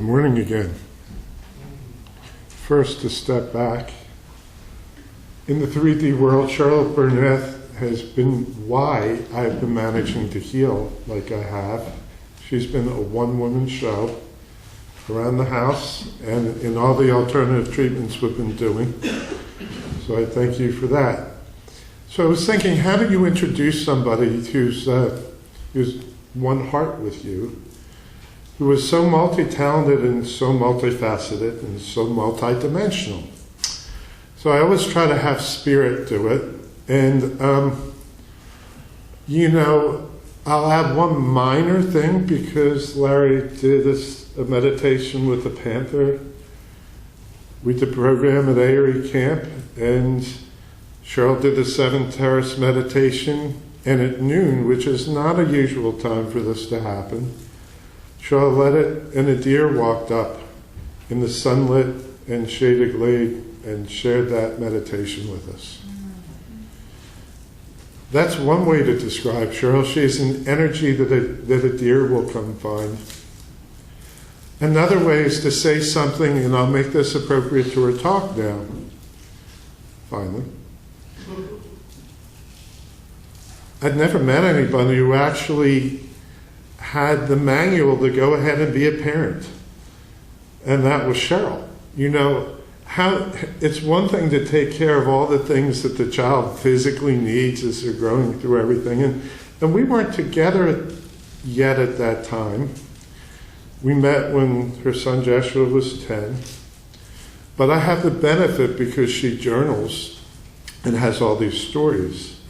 morning again. First, to step back. In the 3D world, Cheryl Bernath has been why I've been managing to heal like I have. She's been a one-woman show around the house and in all the alternative treatments we've been doing. So I thank you for that. So I was thinking, how do you introduce somebody who's one heart with you, who is so multi-talented and so multifaceted and so multi-dimensional? So I always try to have spirit to it. And, I'll add one minor thing, because Larry did a meditation with the Panther. We did a program at Aerie Camp, and Cheryl did the 7 Terrace meditation, and at noon, which is not a usual time for this to happen, Cheryl led it, and a deer walked up in the sunlit and shaded glade and shared that meditation with us. That's one way to describe Cheryl. She's an energy that a deer will come find. Another way is to say something, and I'll make this appropriate to her talk now, finally. I'd never met anybody who actually had the manual to go ahead and be a parent. And that was Cheryl. It's one thing to take care of all the things that the child physically needs as they're growing through everything. And we weren't together yet at that time. We met when her son Joshua was 10. But I have the benefit, because she journals and has all these stories,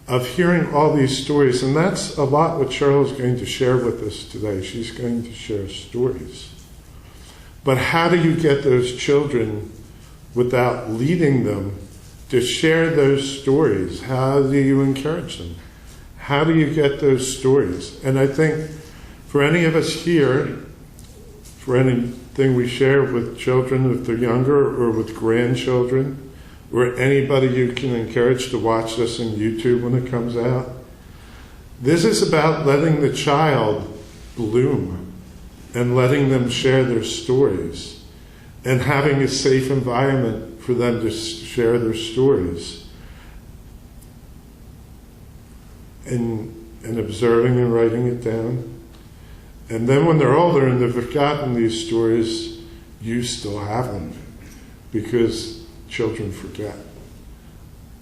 of hearing all these stories. And that's a lot what Cheryl is going to share with us today. She's going to share stories. But how do you get those children, without leading them, to share those stories? How do you encourage them? How do you get those stories? And I think for any of us here, for anything we share with children if they're younger, or with grandchildren, or anybody you can encourage to watch this on YouTube when it comes out, this is about letting the child bloom and letting them share their stories and having a safe environment for them to share their stories, and observing and writing it down. And then when they're older and they've forgotten these stories, you still have them, because children forget.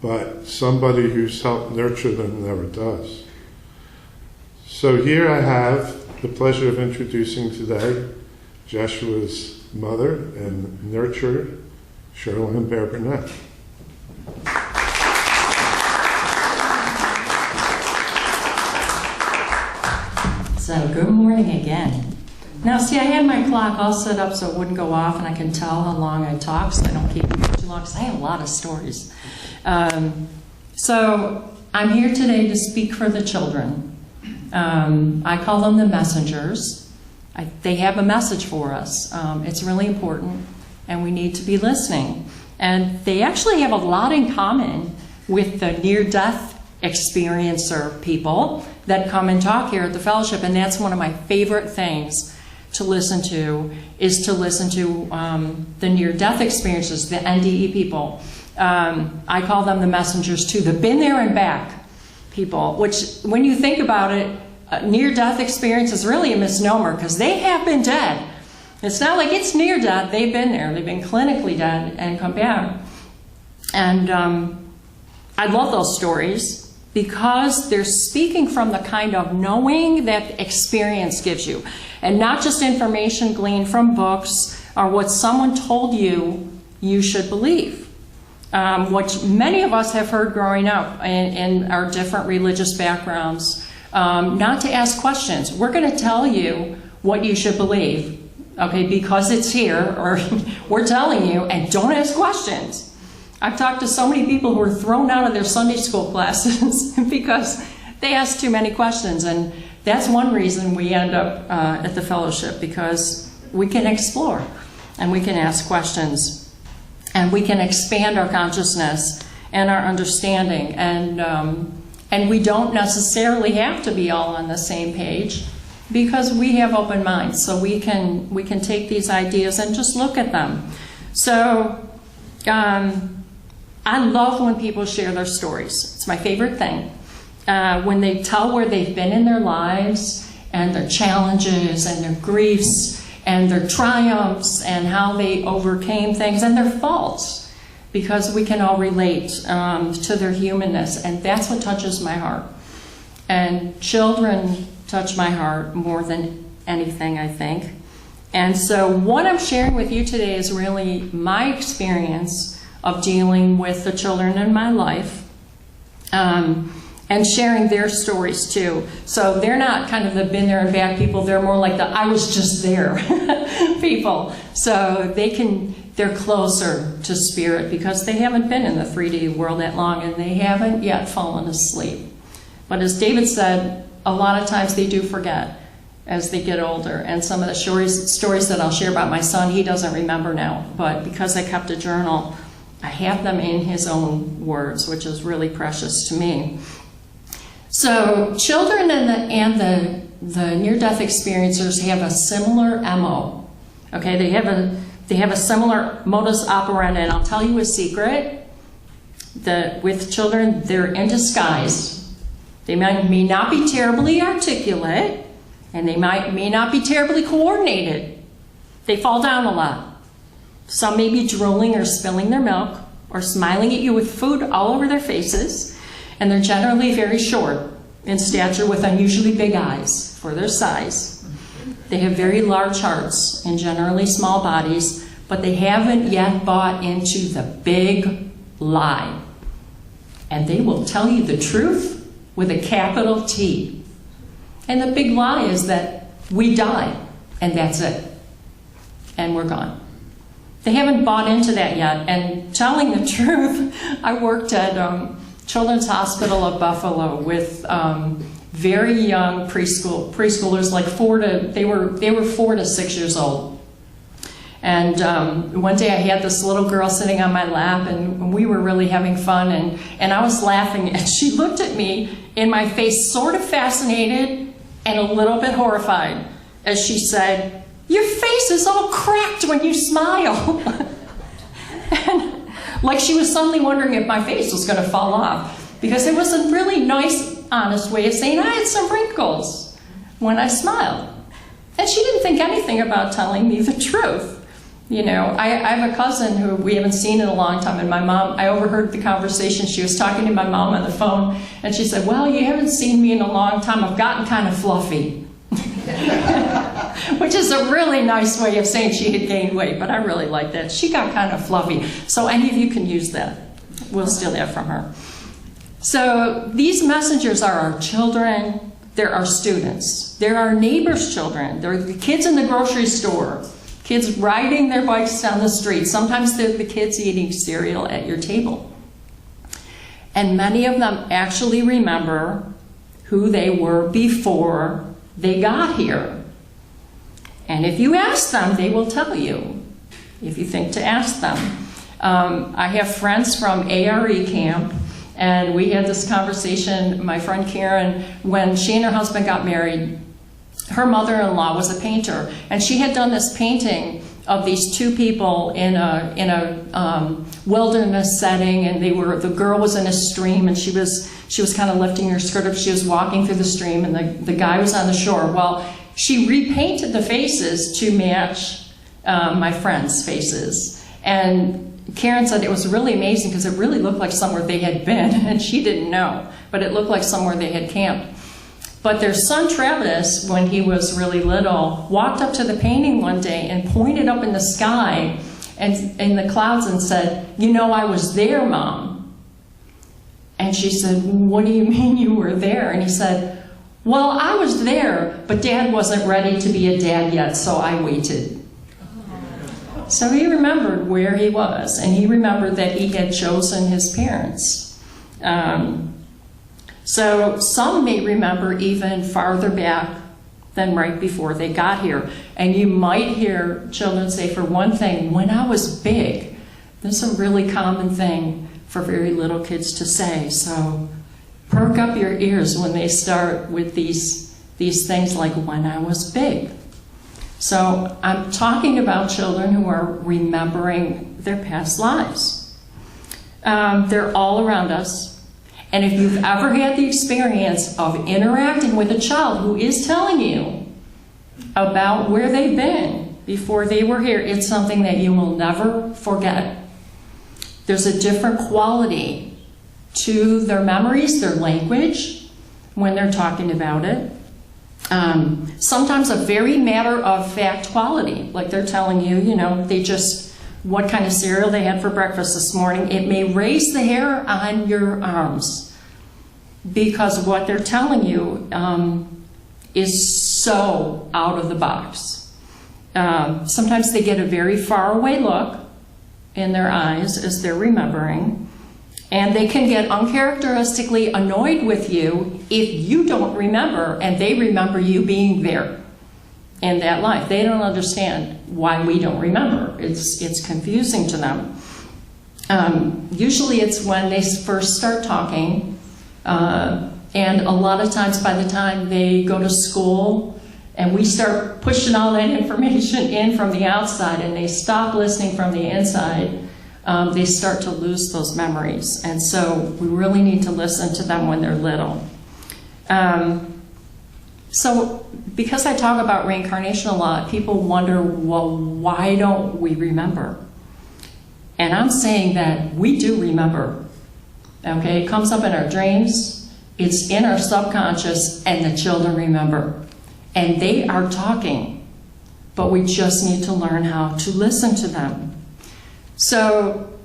But somebody who's helped nurture them never does. So here I have the pleasure of introducing today Joshua's mother and nurturer, Cheryl and Bernath. So good morning again. Now see, I had my clock all set up so it wouldn't go off, and I can tell how long I talk, so I don't keep it too long, because I have a lot of stories. So I'm here today to speak for the children. I call them the messengers. They have a message for us. It's really important, and we need to be listening. And they actually have a lot in common with the near-death experiencer people that come and talk here at the fellowship. And that's one of my favorite things to listen to, is to listen to the near-death experiences, the NDE people. I call them the messengers too, the been there and back people, which when you think about it, near-death experience is really a misnomer, because they have been dead. It's not like it's near-death. They've been there. They've been clinically dead and come back. And I love those stories, because they're speaking from the kind of knowing that experience gives you, and not just information gleaned from books or what someone told you should believe. Which many of us have heard growing up in our different religious backgrounds, not to ask questions. We're going to tell you what you should believe, okay, because it's here, or we're telling you, and don't ask questions. I've talked to so many people who were thrown out of their Sunday school classes because they asked too many questions, and that's one reason we end up at the fellowship, because we can explore, and we can ask questions. And we can expand our consciousness and our understanding. And we don't necessarily have to be all on the same page. because we have open minds, so we can take these ideas and just look at them. So I love when people share their stories. It's my favorite thing. When they tell where they've been in their lives and their challenges and their griefs and their triumphs and how they overcame things and their faults, because we can all relate to their humanness, and that's what touches my heart. And children touch my heart more than anything, I think. And so what I'm sharing with you today is really my experience of dealing with the children in my life, and sharing their stories too. So they're not kind of the been there and back people, they're more like the I was just there people. So they're closer to spirit because they haven't been in the 3D world that long and they haven't yet fallen asleep. But as David said, a lot of times they do forget as they get older. And some of the stories that I'll share about my son, he doesn't remember now. But because I kept a journal, I have them in his own words, which is really precious to me. So children and the near-death experiencers have a similar MO. Okay, they have a similar modus operandi, and I'll tell you a secret. With children, they're in disguise. They may not be terribly articulate, and they may not be terribly coordinated. They fall down a lot. Some may be drooling or spilling their milk or smiling at you with food all over their faces, and they're generally very short in stature with unusually big eyes for their size. They have very large hearts and generally small bodies, but they haven't yet bought into the big lie. And they will tell you the truth with a capital T. And the big lie is that we die, and that's it. And we're gone. They haven't bought into that yet. And telling the truth, I worked at Children's Hospital of Buffalo with very young preschoolers, like they were 4 to 6 years old. And one day I had this little girl sitting on my lap, and we were really having fun, and I was laughing, and she looked at me in my face, sort of fascinated and a little bit horrified, as she said, "Your face is all cracked when you smile." And like she was suddenly wondering if my face was going to fall off, because it was a really nice, honest way of saying I had some wrinkles when I smiled. And she didn't think anything about telling me the truth. You know, I have a cousin who we haven't seen in a long time, and I overheard the conversation. She was talking to my mom on the phone, and she said, "Well, you haven't seen me in a long time. I've gotten kind of fluffy." Which is a really nice way of saying she had gained weight, but I really like that. She got kind of fluffy. So any of you can use that. We'll steal that from her. So these messengers are our children. They're our students. They're our neighbors' children. They're the kids in the grocery store. Kids riding their bikes down the street. Sometimes they're the kids eating cereal at your table. And many of them actually remember who they were before they got here. And if you ask them, they will tell you, if you think to ask them. I have friends from ARE camp, and we had this conversation, my friend Karen, when she and her husband got married. Her mother-in-law was a painter, and she had done this painting of these two people in a wilderness setting, and the girl was in a stream, and she was kind of lifting her skirt up. She was walking through the stream, and the guy was on the shore. Well, she repainted the faces to match my friends' faces, and Karen said it was really amazing because it really looked like somewhere they had been, and she didn't know, but it looked like somewhere they had camped. But their son Travis, when he was really little, walked up to the painting one day and pointed up in the sky and in the clouds and said, "You know, I was there, Mom." And she said, "What do you mean you were there?" And he said, "Well, I was there, but Dad wasn't ready to be a dad yet, so I waited." So he remembered where he was, and he remembered that he had chosen his parents. So some may remember even farther back than right before they got here. And you might hear children say, for one thing, "When I was big." This is a really common thing for very little kids to say. So perk up your ears when they start with these these things like when I was big. So I'm talking about children who are remembering their past lives. They're all around us. And if you've ever had the experience of interacting with a child who is telling you about where they've been before they were here, it's something that you will never forget. There's a different quality to their memories, their language, when they're talking about it. Sometimes a very matter-of-fact quality, like they're telling you, what kind of cereal they had for breakfast this morning. It may raise the hair on your arms because what they're telling you is so out of the box. Sometimes they get a very far away look in their eyes as they're remembering, and they can get uncharacteristically annoyed with you if you don't remember and they remember you being there in that life. They don't understand why we don't remember. It's confusing to them. Usually it's when they first start talking, and a lot of times by the time they go to school and we start pushing all that information in from the outside and they stop listening from the inside, they start to lose those memories. And so we really need to listen to them when they're little. So because I talk about reincarnation a lot, people wonder, well, why don't we remember? And I'm saying that we do remember. Okay, it comes up in our dreams, it's in our subconscious, and the children remember. And they are talking, but we just need to learn how to listen to them. So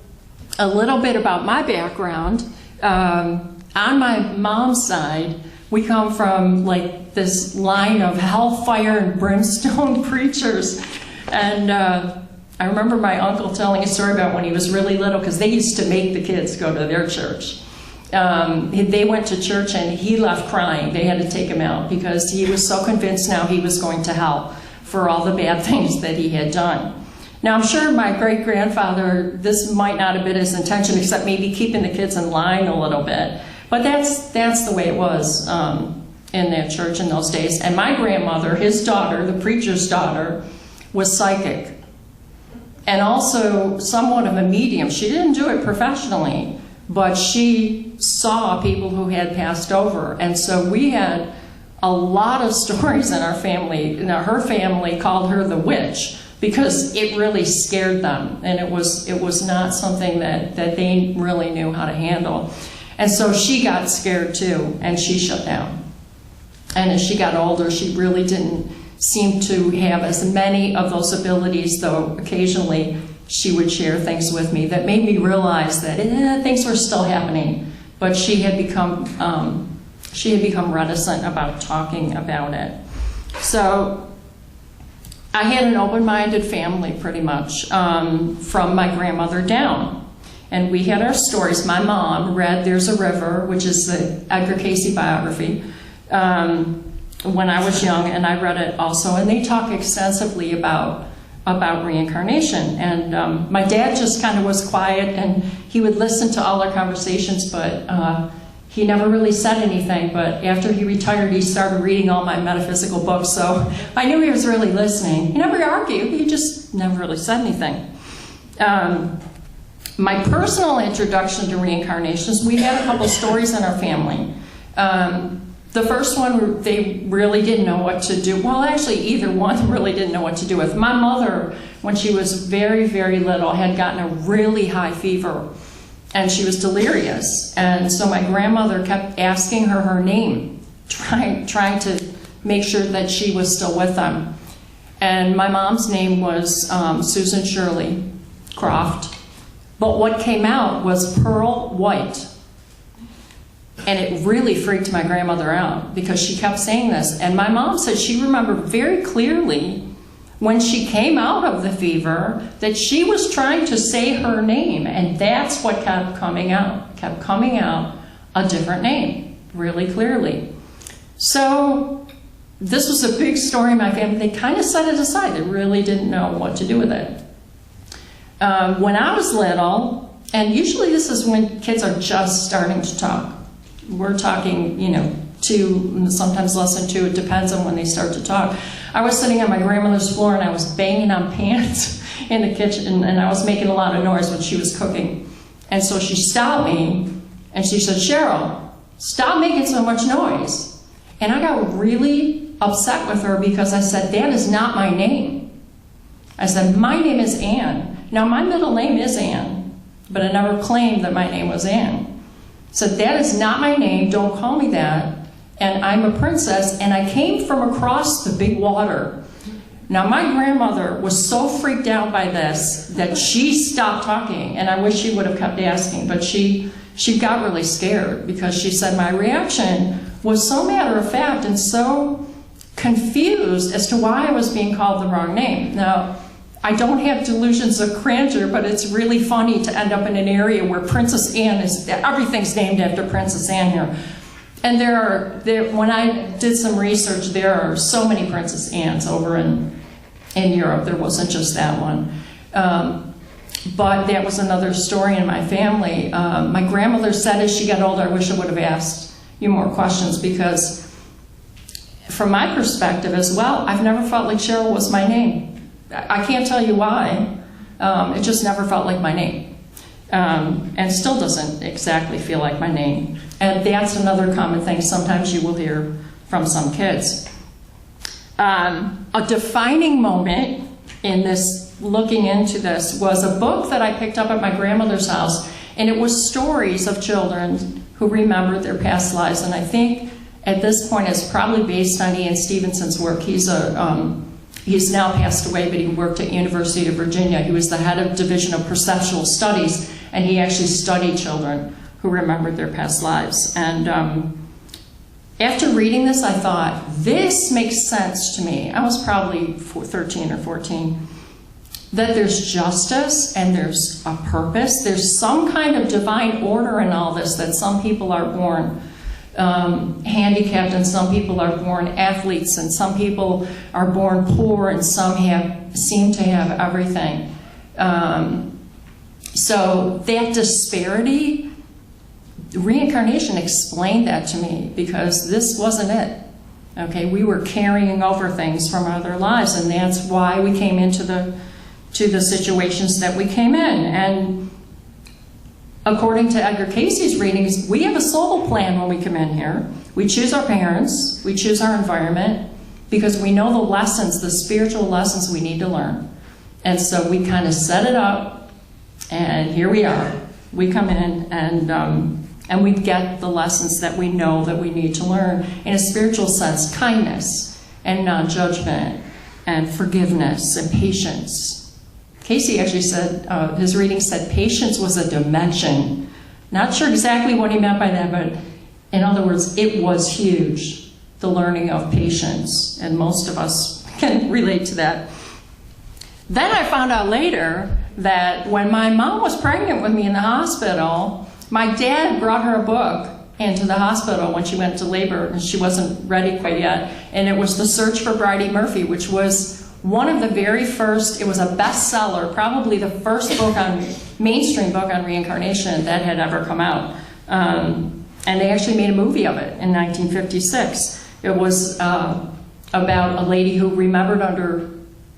a little bit about my background. On my mom's side, we come from like this line of hellfire and brimstone preachers. And I remember my uncle telling a story about when he was really little, because they used to make the kids go to their church. They went to church and he left crying. They had to take him out because he was so convinced now he was going to hell for all the bad things that he had done. Now, I'm sure my great-grandfather, this might not have been his intention, except maybe keeping the kids in line a little bit. But that's the way it was in that church in those days. And my grandmother, his daughter, the preacher's daughter, was psychic. And also somewhat of a medium. She didn't do it professionally, but she saw people who had passed over. And so we had a lot of stories in our family. Now, her family called her the witch, because it really scared them, and it was not something that they really knew how to handle. And so she got scared too, and she shut down. And as she got older, she really didn't seem to have as many of those abilities, though occasionally she would share things with me that made me realize that things were still happening, but she had become reticent about talking about it. So I had an open-minded family, pretty much, from my grandmother down. And we had our stories. My mom read There's a River, which is the Edgar Cayce biography, when I was young, and I read it also. And they talk extensively about reincarnation. And my dad just kind of was quiet, and he would listen to all our conversations, but he never really said anything. But after he retired, he started reading all my metaphysical books, so I knew he was really listening. He never argued, he just never really said anything. My personal introduction to reincarnation is we had a couple stories in our family. The first one, they really didn't know what to do. Well, actually, either one really didn't know what to do with. My mother, when she was very, very little, had gotten a really high fever, and she was delirious. And so my grandmother kept asking her name, trying to make sure that she was still with them. And my mom's name was Susan Shirley Croft. But what came out was Pearl White. And it really freaked my grandmother out because she kept saying this. And my mom said she remembered very clearly when she came out of the fever that she was trying to say her name. And that's what kept coming out a different name, really clearly. So this was a big story in my family. They kind of set it aside. They really didn't know what to do with it. When I was little, and usually this is when kids are just starting to talk. We're talking, to sometimes less than 2. It depends on when they start to talk. I was sitting on my grandmother's floor and I was banging on pans in the kitchen, and I was making a lot of noise when she was cooking. And so she stopped me and she said, "Cheryl, stop making so much noise." And I got really upset with her because I said, "That is not my name." I said, "My name is Ann. Now my middle name is Ann, but I never claimed that my name was Ann. So that is not my name, don't call me that. And I'm a princess, and I came from across the big water." Now my grandmother was so freaked out by this that she stopped talking, and I wish she would have kept asking, but she got really scared because she said my reaction was so matter of fact and so confused as to why I was being called the wrong name. Now, I don't have delusions of grandeur, but it's really funny to end up in an area where Princess Anne everything's named after Princess Anne here. And when I did some research, there are so many Princess Annes over in Europe. There wasn't just that one. But that was another story in my family. My grandmother said as she got older, I wish I would have asked you more questions, because from my perspective as well, I've never felt like Cheryl was my name. I can't tell you why. It just never felt like my name. And still doesn't exactly feel like my name. And that's another common thing sometimes you will hear from some kids. A defining moment in this, looking into this, was a book that I picked up at my grandmother's house, and it was stories of children who remembered their past lives. And I think at this point it's probably based on Ian Stevenson's work. He's now passed away, but he worked at University of Virginia. He was the head of Division of Perceptual Studies, and he actually studied children who remembered their past lives. And after reading this, I thought, this makes sense to me. I was probably 13 or 14. That there's justice and there's a purpose. There's some kind of divine order in all this, that some people are born handicapped and some people are born athletes and some people are born poor and some seem to have everything. So that disparity, reincarnation explained that to me, because this wasn't it. Okay, we were carrying over things from other lives, and that's why we came into the situations that we came in. And according to Edgar Casey's readings, we have a soul plan when we come in here. We choose our parents, we choose our environment, because we know the lessons, the spiritual lessons we need to learn. And so we kind of set it up, and here we are. We come in and we get the lessons that we know that we need to learn. In a spiritual sense, kindness and non-judgment and forgiveness and patience. Casey actually said, his reading said patience was a dimension. Not sure exactly what he meant by that, but in other words, it was huge, the learning of patience, and most of us can relate to that. Then I found out later that when my mom was pregnant with me in the hospital, my dad brought her a book into the hospital when she went to labor, and she wasn't ready quite yet, and it was The Search for Bridie Murphy, which was one of the very first, it was a bestseller, probably the first mainstream book on reincarnation that had ever come out. And they actually made a movie of it in 1956. It was about a lady who remembered under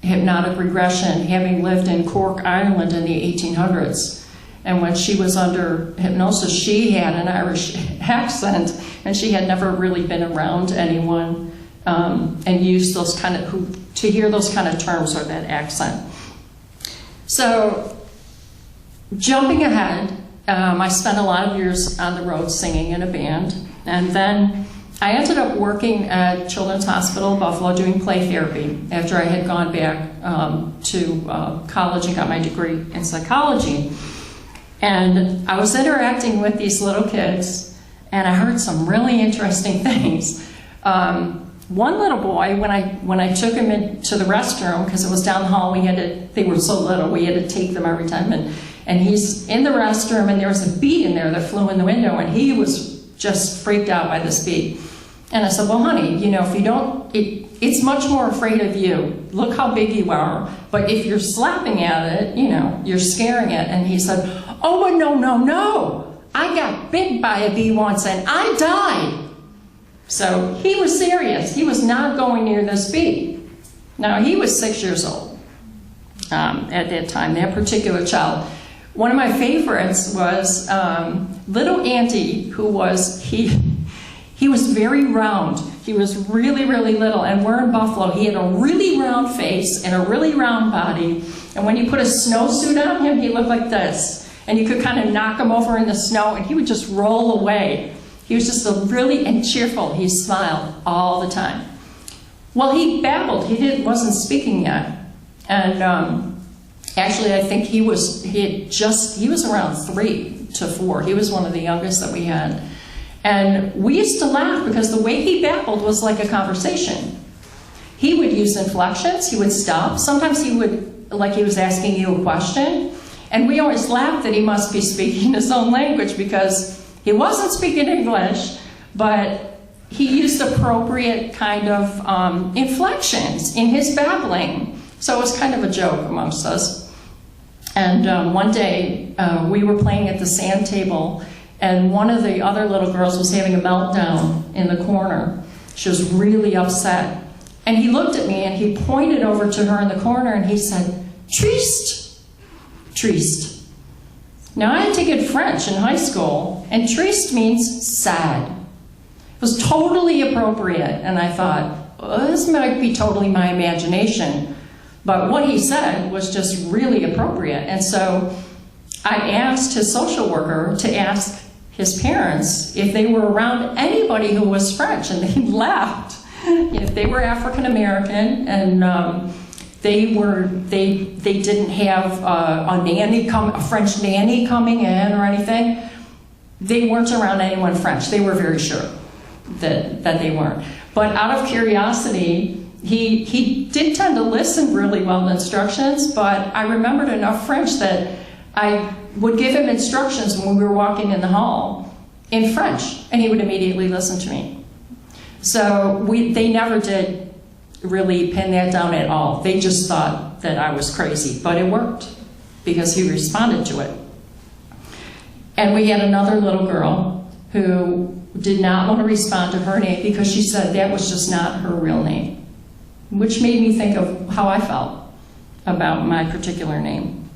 hypnotic regression having lived in Cork, Ireland in the 1800s. And when she was under hypnosis, she had an Irish accent, and she had never really been around anyone and used those kind of, to hear those kind of terms or that accent. So, jumping ahead, I spent a lot of years on the road singing in a band, and then I ended up working at Children's Hospital in Buffalo doing play therapy after I had gone back to college and got my degree in psychology. And I was interacting with these little kids, and I heard some really interesting things. One little boy, when I took him into the restroom, because it was down the hall, they were so little, we had to take them every time, and he's in the restroom, and there was a bee in there that flew in the window, and he was just freaked out by this bee. And I said, well, honey, if you don't, it's much more afraid of you. Look how big you are. But if you're slapping at it, you're scaring it. And he said, oh, no. I got bit by a bee once, and I died. So he was serious. He was not going near this bee. Now, he was 6 years old at that time, that particular child. One of my favorites was little Auntie, who was, he was very round. He was really, really little, and we're in Buffalo. He had a really round face and a really round body, and when you put a snowsuit on him, he looked like this. And you could kind of knock him over in the snow, and he would just roll away. He was just and cheerful. He smiled all the time. Well, he babbled. He wasn't speaking yet. And actually, I think he was around 3 to 4. He was one of the youngest that we had. And we used to laugh because the way he babbled was like a conversation. He would use inflections. He would stop. Sometimes he would, like he was asking you a question. And we always laughed that he must be speaking his own language because he wasn't speaking English, but he used appropriate kind of inflections in his babbling. So it was kind of a joke amongst us. And one day we were playing at the sand table, and one of the other little girls was having a meltdown in the corner. She was really upset. And he looked at me and he pointed over to her in the corner and he said, "Triste." Triste. Now, I had taken French in high school, and triste means sad. It was totally appropriate, and I thought, well, this might be totally my imagination, but what he said was just really appropriate. And so I asked his social worker to ask his parents if they were around anybody who was French, and they laughed. If they were African American, and they didn't have a French nanny coming in or anything. They weren't around anyone French. They were very sure that they weren't. But out of curiosity, he did tend to listen really well to instructions, but I remembered enough French that I would give him instructions when we were walking in the hall in French, and he would immediately listen to me. So they never did really pin that down at all. They just thought that I was crazy, but it worked because he responded to it. And we had another little girl who did not want to respond to her name because she said that was just not her real name, which made me think of how I felt about my particular name.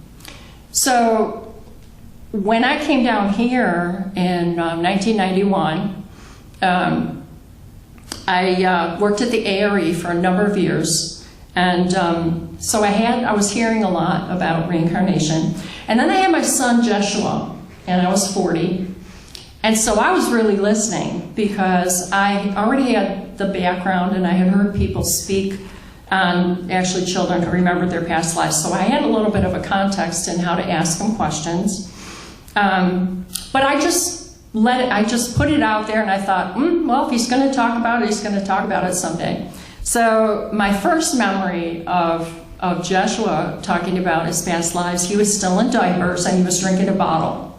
So when I came down here in 1991, I worked at the ARE for a number of years, and so I was hearing a lot about reincarnation. And then I had my son Joshua, and I was 40, and so I was really listening because I already had the background, and I had heard people speak on actually children who remembered their past lives, so I had a little bit of a context in how to ask them questions. But I just put it out there, and I thought, well, if he's going to talk about it, he's going to talk about it someday. So my first memory of Joshua talking about his past lives, he was still in diapers and he was drinking a bottle.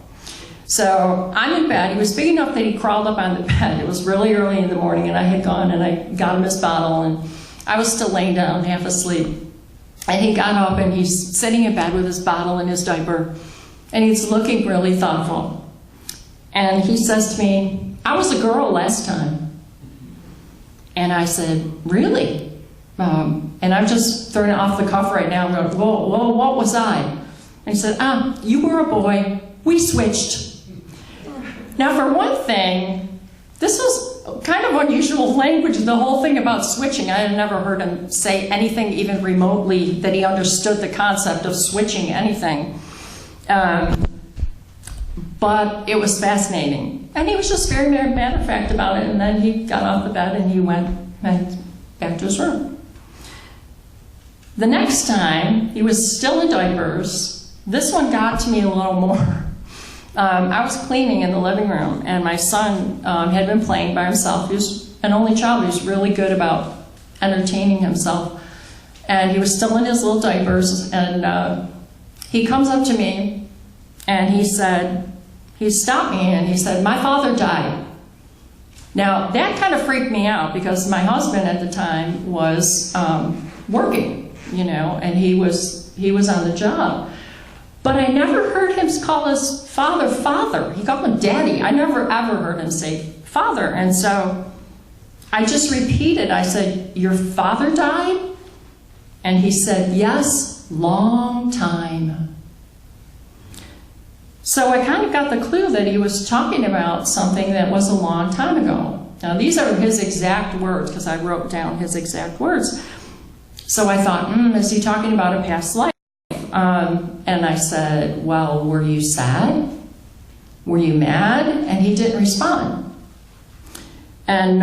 So I'm in bed. He was big enough that he crawled up on the bed. It was really early in the morning, and I had gone and I got him his bottle, and I was still laying down half asleep. And he got up and he's sitting in bed with his bottle and his diaper, and he's looking really thoughtful. And he says to me, "I was a girl last time." And I said, "Really?" And I'm just throwing it off the cuff right now. I'm going, whoa, what was I? And he said, "You were a boy. We switched." Now, for one thing, this was kind of unusual language, the whole thing about switching. I had never heard him say anything even remotely that he understood the concept of switching anything. But it was fascinating. And he was just very matter of fact about it. And then he got off the bed and he went back to his room. The next time, he was still in diapers. This one got to me a little more. I was cleaning in the living room, and my son had been playing by himself. He was an only child. He was really good about entertaining himself. And he was still in his little diapers, and he comes up to me, and he stopped me, and he said, "My father died." Now, that kind of freaked me out because my husband at the time was working, and he was on the job. But I never heard him call his father. He called him Daddy. I never ever heard him say father. And so I just repeated, I said, your father died? And he said, yes, long time. So I kind of got the clue that he was talking about something that was a long time ago. Now these are his exact words, because I wrote down his exact words. So I thought, is he talking about a past life? And I said, well, were you sad? Were you mad? And he didn't respond. And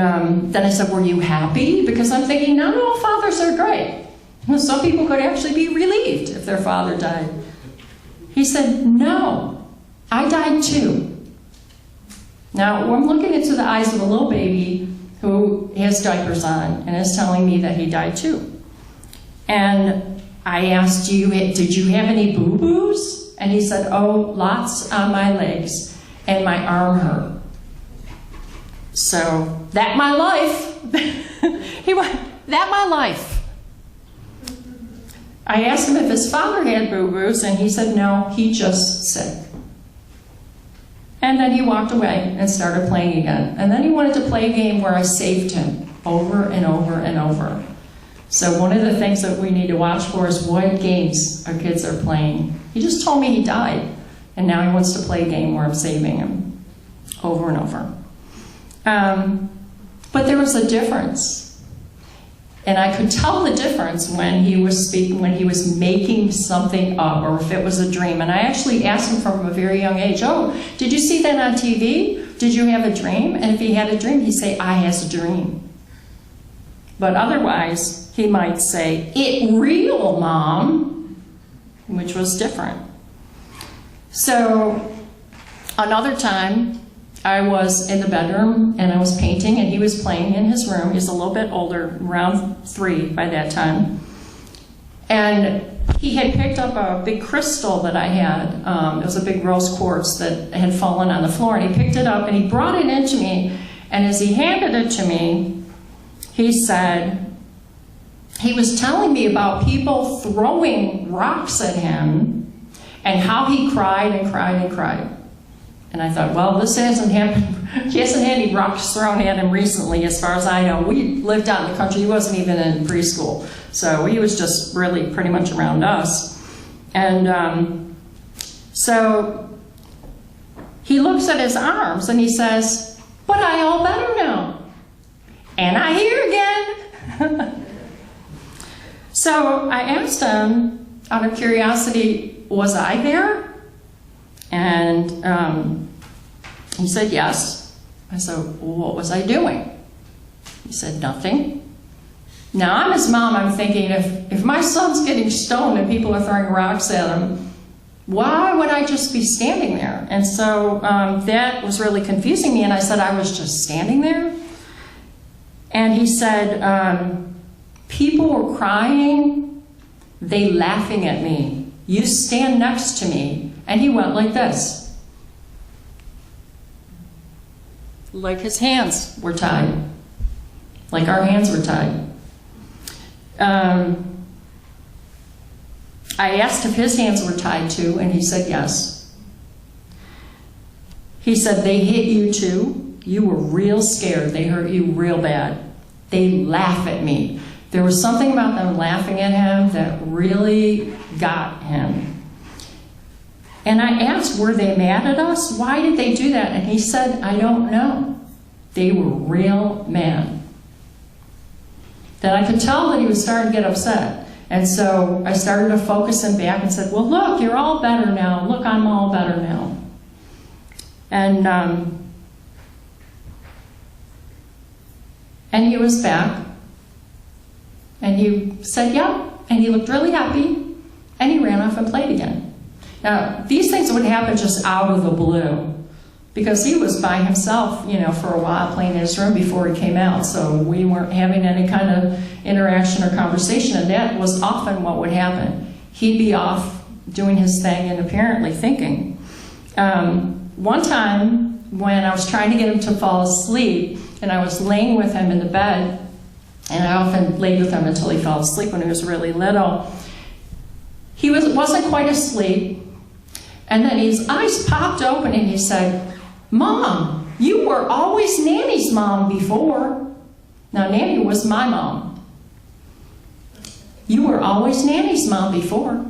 then I said, were you happy? Because I'm thinking, not all fathers are great. Some people could actually be relieved if their father died. He said, no, I died too. Now, I'm looking into the eyes of a little baby who has diapers on and is telling me that he died too. And I asked, did you have any boo-boos? And he said, oh, lots on my legs and my arm hurt. So, that my life. He went, that my life. I asked him if his father had boo-boos, and he said no, he just sick. And then he walked away and started playing again. And then he wanted to play a game where I saved him over and over and over. So one of the things that we need to watch for is what games our kids are playing. He just told me he died, and now he wants to play a game where I'm saving him over and over. But there was a difference. And I could tell the difference when he was speaking, when he was making something up, or if it was a dream. And I actually asked him from a very young age, oh, did you see that on TV? Did you have a dream? And if he had a dream, he'd say, I has a dream. But otherwise, he might say, it real, Mom, which was different. So another time, I was in the bedroom and I was painting and he was playing in his room. He's a little bit older, around 3 by that time. And he had picked up a big crystal that I had. It was a big rose quartz that had fallen on the floor. And he picked it up and he brought it into me. And as he handed it to me, he said, he was telling me about people throwing rocks at him and how he cried and cried and cried. And I thought, well, this hasn't happened. He hasn't had any rocks thrown at him recently, as far as I know. We lived out in the country. He wasn't even in preschool. So he was just really pretty much around us. And so he looks at his arms and he says, but I all better now. And I hear again. So I asked him, out of curiosity, was I there? And he said, yes. I said, well, what was I doing? He said, nothing. Now, I'm his mom. I'm thinking, if my son's getting stoned and people are throwing rocks at him, why would I just be standing there? And so that was really confusing me. And I said, I was just standing there? And he said, people were crying. They laughing at me. You stand next to me. And he went like this. Like his hands were tied. Like our hands were tied. I asked if his hands were tied too, and he said yes. He said, they hit you too. You were real scared. They hurt you real bad. They laugh at me. There was something about them laughing at him that really got him. And I asked, were they mad at us? Why did they do that? And he said, I don't know. They were real mad. Then I could tell that he was starting to get upset. And so I started to focus him back and said, well, look, you're all better now. Look, I'm all better now. And he was back. And he said, yeah. And he looked really happy. And he ran off and played again. Now, these things would happen just out of the blue because he was by himself, for a while playing in his room before he came out. So we weren't having any kind of interaction or conversation, and that was often what would happen. He'd be off doing his thing and apparently thinking. One time when I was trying to get him to fall asleep and I was laying with him in the bed, and I often laid with him until he fell asleep when he was really little, he wasn't quite asleep. And then his eyes popped open and he said, Mom, you were always Nanny's mom before. Now, Nanny was my mom. You were always Nanny's mom before.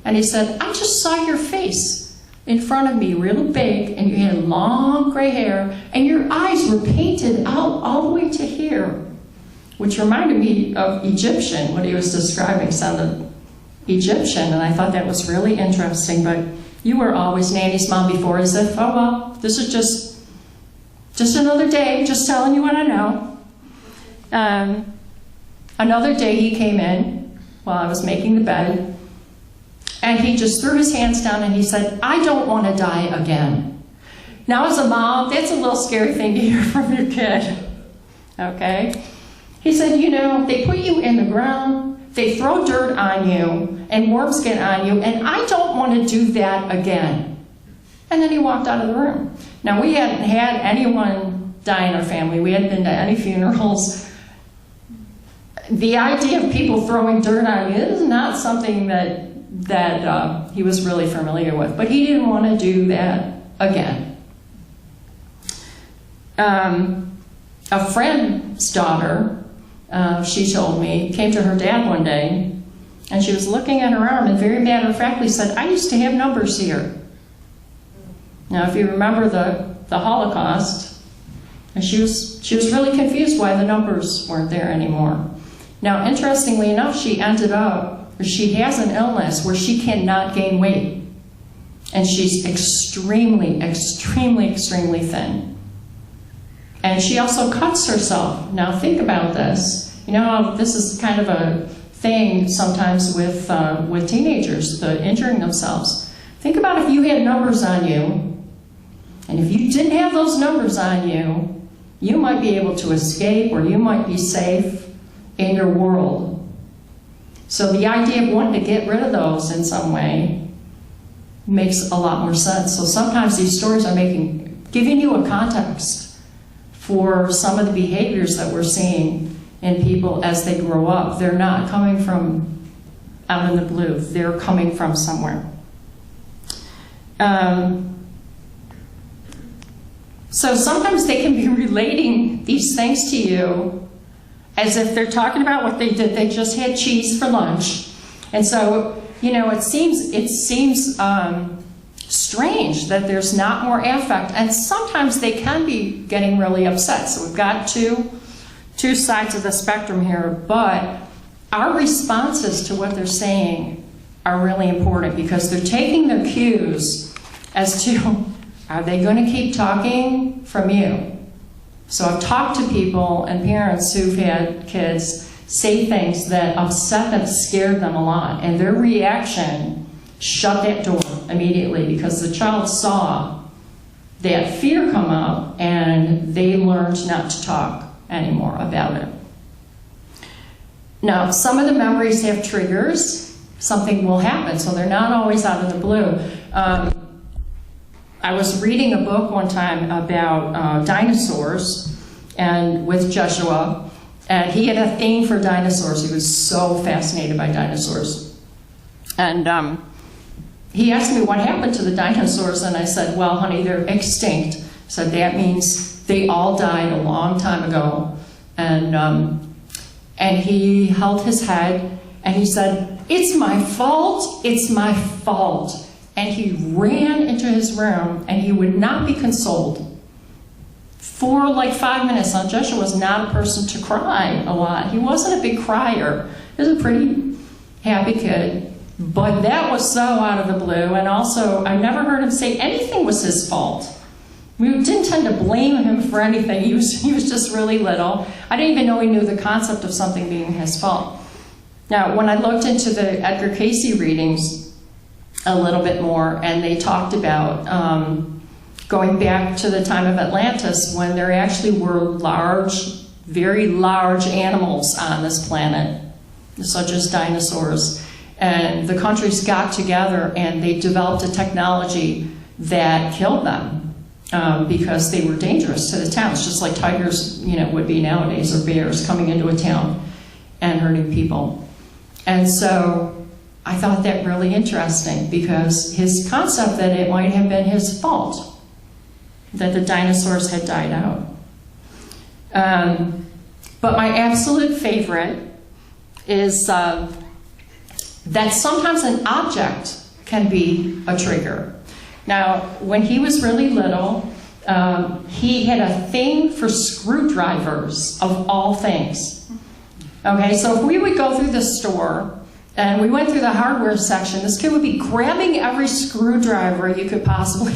And he said, I just saw your face in front of me, real big, and you had long gray hair, and your eyes were painted out all the way to here, which reminded me of Egyptian. What he was describing sounded Egyptian, and I thought that was really interesting. But you were always Nanny's mom before, as if, oh well, this is just another day, just telling you what I know. Another day he came in while I was making the bed, and he just threw his hands down and he said, I don't want to die again. Now, as a mom, that's a little scary thing to hear from your kid, okay? He said, you know, they put you in the ground, they throw dirt on you, and worms get on you, and I don't want to do that again. And then he walked out of the room. Now, we hadn't had anyone die in our family. We hadn't been to any funerals. The idea of people throwing dirt on you is not something that he was really familiar with. But he didn't want to do that again. A friend's daughter, she told me, came to her dad one day, and she was looking at her arm and very matter-of-factly said, I used to have numbers here. Now, if you remember the Holocaust, and she was really confused why the numbers weren't there anymore. Now, interestingly enough, she has an illness where she cannot gain weight. And she's extremely, extremely, extremely thin. And she also cuts herself. Now, think about this. You know, this is kind of a thing sometimes with teenagers, injuring themselves. Think about if you had numbers on you, and if you didn't have those numbers on you, you might be able to escape, or you might be safe in your world. So the idea of wanting to get rid of those in some way makes a lot more sense. So sometimes these stories are giving you a context for some of the behaviors that we're seeing in people as they grow up. They're not coming from out in the blue. They're coming from somewhere. So sometimes they can be relating these things to you as if they're talking about what they did. They just had cheese for lunch. And so, you know, it seems strange that there's not more affect. And sometimes they can be getting really upset. So we've got two sides of the spectrum here. But our responses to what they're saying are really important because they're taking their cues as to, are they going to keep talking from you? So I've talked to people and parents who've had kids say things that upset them, scared them a lot, and their reaction shut that door immediately because the child saw that fear come up and they learned not to talk anymore about it. Now, some of the memories have triggers. Something will happen, so they're not always out of the blue. I was reading a book one time about dinosaurs, and with Joshua, and he had a thing for dinosaurs. He was so fascinated by dinosaurs. And he asked me what happened to the dinosaurs, and I said, well, honey, they're extinct. So that means they all died a long time ago. And he held his head, and he said, it's my fault, it's my fault. And he ran into his room, and he would not be consoled for like 5 minutes. Now, Joshua was not a person to cry a lot. He wasn't a big crier. He was a pretty happy kid. But that was so out of the blue. And also, I never heard him say anything was his fault. We didn't tend to blame him for anything. He was just really little. I didn't even know he knew the concept of something being his fault. Now, when I looked into the Edgar Cayce readings a little bit more, and they talked about going back to the time of Atlantis when there actually were large, very large animals on this planet, such as dinosaurs. And the countries got together and they developed a technology that killed them because they were dangerous to the towns, just like tigers, would be nowadays, or bears coming into a town and hurting people. And so I thought that really interesting because his concept that it might have been his fault that the dinosaurs had died out. But my absolute favorite is that sometimes an object can be a trigger. Now, when he was really little, he had a thing for screwdrivers, of all things. Okay, so if we would go through the store and we went through the hardware section, this kid would be grabbing every screwdriver you could possibly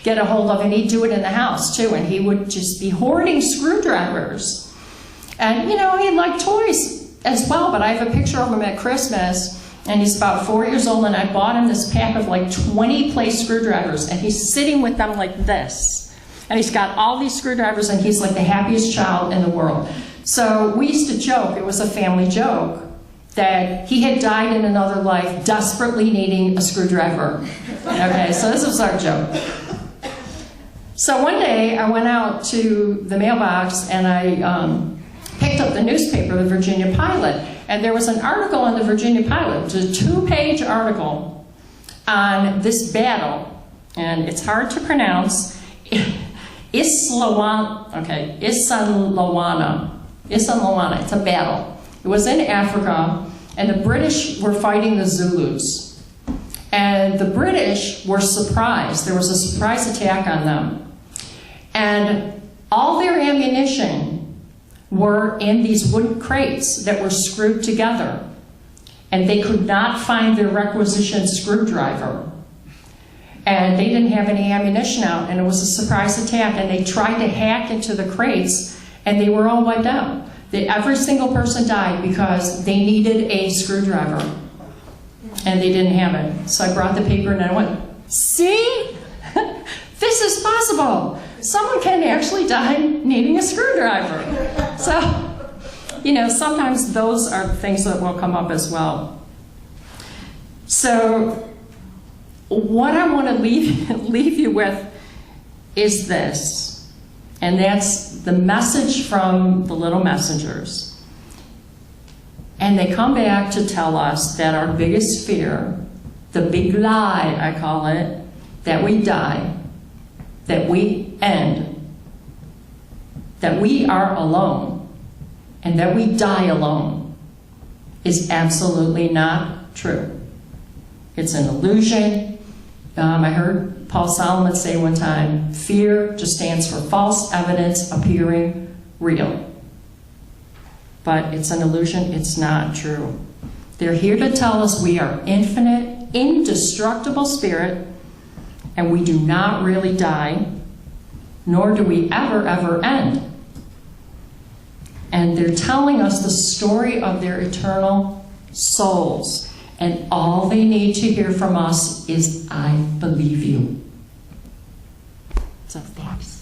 get a hold of, and he'd do it in the house too, and he would just be hoarding screwdrivers. And, you know, he liked toys as well, but I have a picture of him at Christmas, and he's about 4 years old, and I bought him this pack of like 20 place screwdrivers, and he's sitting with them like this. And he's got all these screwdrivers, and he's like the happiest child in the world. So we used to joke, it was a family joke, that he had died in another life desperately needing a screwdriver. Okay, so this was our joke. So one day I went out to the mailbox and I picked up the newspaper, the Virginia Pilot, and there was an article in the Virginia Pilot. It was a 2-page article on this battle, and it's hard to pronounce. Isanlawana. It's a battle. It was in Africa, and the British were fighting the Zulus. And the British were surprised. There was a surprise attack on them. And all their ammunition were in these wooden crates that were screwed together. And they could not find their requisitioned screwdriver. And they didn't have any ammunition out, and it was a surprise attack, and they tried to hack into the crates, and they were all wiped out. Every single person died because they needed a screwdriver, and they didn't have it. So I brought the paper, and I went, see? This is possible. Someone can actually die needing a screwdriver. So, you know, sometimes those are things that will come up as well. So, what I want to leave you with is this, and that's the message from the little messengers. And they come back to tell us that our biggest fear, the big lie, I call it, that we die, that we end, that we are alone, and that we die alone, is absolutely not true. It's an illusion. I heard Paul Solomon say one time, fear just stands for false evidence appearing real. But it's an illusion, it's not true. They're here to tell us we are infinite, indestructible spirit, and we do not really die, nor do we ever end. And they're telling us the story of their eternal souls. And all they need to hear from us is, I believe you. So thanks.